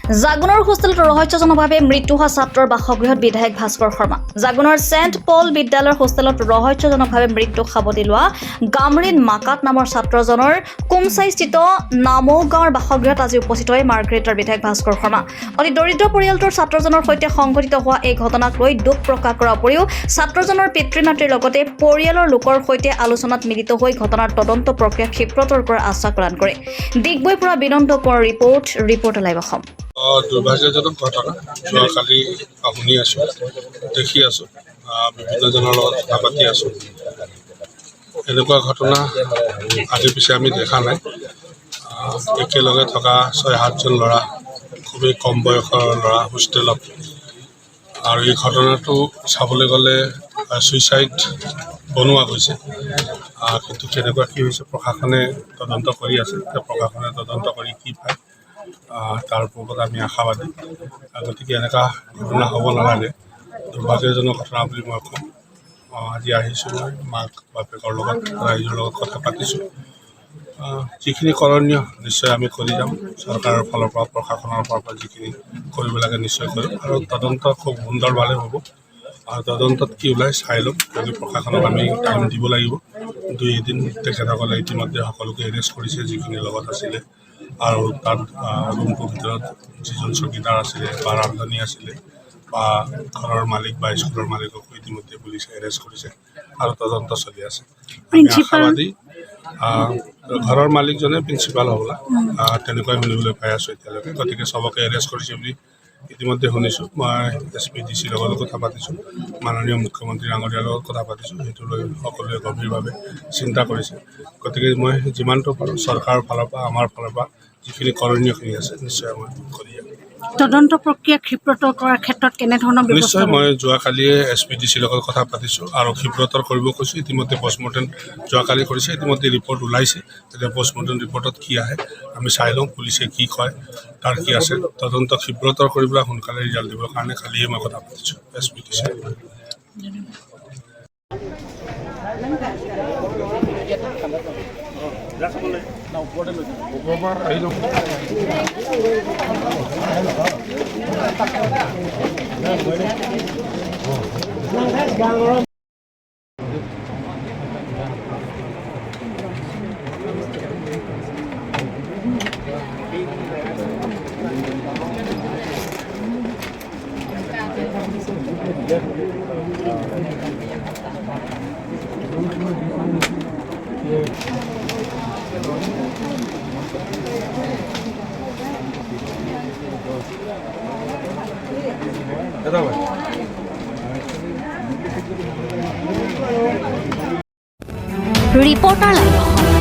জাগুনৰ হোষ্টেলত ৰহস্যজনকভাৱে মৃত্যু হোৱা ছাত্ৰৰ বাসগৃহত বিধায়ক ভাস্কৰ শৰ্মা। জাগুনৰ চেণ্ট পল বিদ্যালয়ৰ হোষ্টেলত ৰহস্যজনকভাৱে মৃত্যুক সাৱটি লোৱা গামৰিন মাকাত নামৰ ছাত্ৰজনৰ কুমচাইস্থিত নামৌ গাঁৱৰ বাসগৃহত আজি উপস্থিত হৈ মাৰ্গ্ৰেটাৰ বিধায়ক ভাস্কৰ শৰ্মা। অতি দৰিদ্ৰ পৰিয়ালটোৰ ছাত্ৰজনৰ সৈতে সংঘটিত হোৱা এই ঘটনাক লৈ দুখ প্ৰকাশ কৰাৰ উপৰিও ছাত্ৰজনৰ পিতৃ-মাতৃৰ লগতে পৰিয়ালৰ লোকৰ সৈতে আলোচনাত মিলিত হৈ ঘটনাৰ তদন্ত প্ৰক্ৰিয়া ক্ষীপ্ৰতৰ কৰাৰ আশ্বাস প্ৰদান কৰে। ডিগবৈৰ পৰা বিনন্দ কোঁৱৰৰ ৰিপৰ্ট লাইভ অসম। দুৰ্ভাগ্যজনক ঘটনা। যোৱাকালি শুনি আছোঁ, দেখি আছোঁ, বিভিন্নজনৰ লগত কথা পাতি আছোঁ। এনেকুৱা ঘটনা আগে পিছে আমি দেখা নাই। একেলগে থকা ৬-৭জন ল'ৰা, খুবেই কম বয়সৰ ল'ৰা হোষ্টেলত। আৰু এই ঘটনাটো চাবলৈ গ'লে ছুইচাইড বনোৱা গৈছে। কিন্তু কেনেকুৱা কি হৈছে প্ৰশাসনে তদন্ত কৰি আছে। প্ৰশাসনে তদন্ত কৰি কি পায় তাৰ ওপৰত আমি আশাবাদী। গতিকে এনেকুৱা ঘটনা হ'ব নালাগে। দুৰ্ভাগ্যজনক ঘটনা বুলি মই ক'ম। আজি আহিছোঁ, মই মাক বাপেকৰ লগত ৰাইজৰ লগত কথা পাতিছোঁ। যিখিনি কৰণীয় নিশ্চয় আমি কৰি যাম। চৰকাৰৰ ফালৰ পৰা, প্ৰশাসনৰ ফালৰ পৰা যিখিনি কৰিব লাগে নিশ্চয় কৰিম। আৰু তদন্ত খুব সুন্দৰভাৱে হ'ব। আৰু তদন্তত কি ওলাই চাই ল'ম। যদি প্ৰশাসনক আমি টাইম দিব লাগিব। 2 এদিন তেখেতসকলে ইতিমধ্যে সকলোকে এৰেষ্ট কৰিছে, যিখিনি লগত আছিলে। আৰু তাত ৰুমটোৰ ভিতৰত যিজন চকীদাৰ আছিলে বা ৰান্ধনী আছিলে বা ঘৰৰ মালিক বা স্কুলৰ মালিককো ইতিমধ্যে পুলিচে এৰেষ্ট কৰিছে আৰু তদন্ত চলি আছে। আমি আশাবাদী। ঘৰৰ মালিকজনে প্ৰিন্সিপাল হ'বলা, তেনেকুৱাই শুনিবলৈ পাই আছোঁ এতিয়ালৈকে। গতিকে চবকে এৰেষ্ট কৰিছে বুলি ইতিমধ্যে শুনিছোঁ। মই SPDC লগতো কথা পাতিছোঁ, মাননীয় মুখ্যমন্ত্ৰী ডাঙৰীয়াৰ লগত কথা পাতিছোঁ। সেইটো লৈ সকলোৱে গভীৰভাৱে চিন্তা কৰিছে। গতিকে মই যিমানটো পাৰোঁ চৰকাৰৰ ফালৰ পৰা, আমাৰ ফালৰ পৰা যিখিনি কৰণীয়খিনি আছে নিশ্চয় মই কৰি যাম। তদন্ত প্ৰক্ৰিয়া ক্ষীপ্ৰতৰ কৰাৰ ক্ষেত্ৰত কেনেধৰণৰ নিশ্চয় মই যোৱাকালিয়ে SPDC লগত কথা পাতিছোঁ আৰু ক্ষীপ্ৰতৰ কৰিব কৈছোঁ। ইতিমধ্যে পষ্টমৰ্টেম যোৱাকালি কৰিছে, ইতিমধ্যে ৰিপৰ্ট ওলাইছে। তেতিয়া পষ্টমৰ্টেম ৰিপৰ্টত কি আহে আমি চাই লওঁ, পুলিচে কি কয়, তাৰ কি আছে। তদন্ত ক্ষীপ্ৰতৰ কৰিবলৈ সোনকালে ৰিজাল্ট দিবৰ কাৰণে কালিয়ে মই কথা পাতিছোঁ SPDC। Reporter live Assam.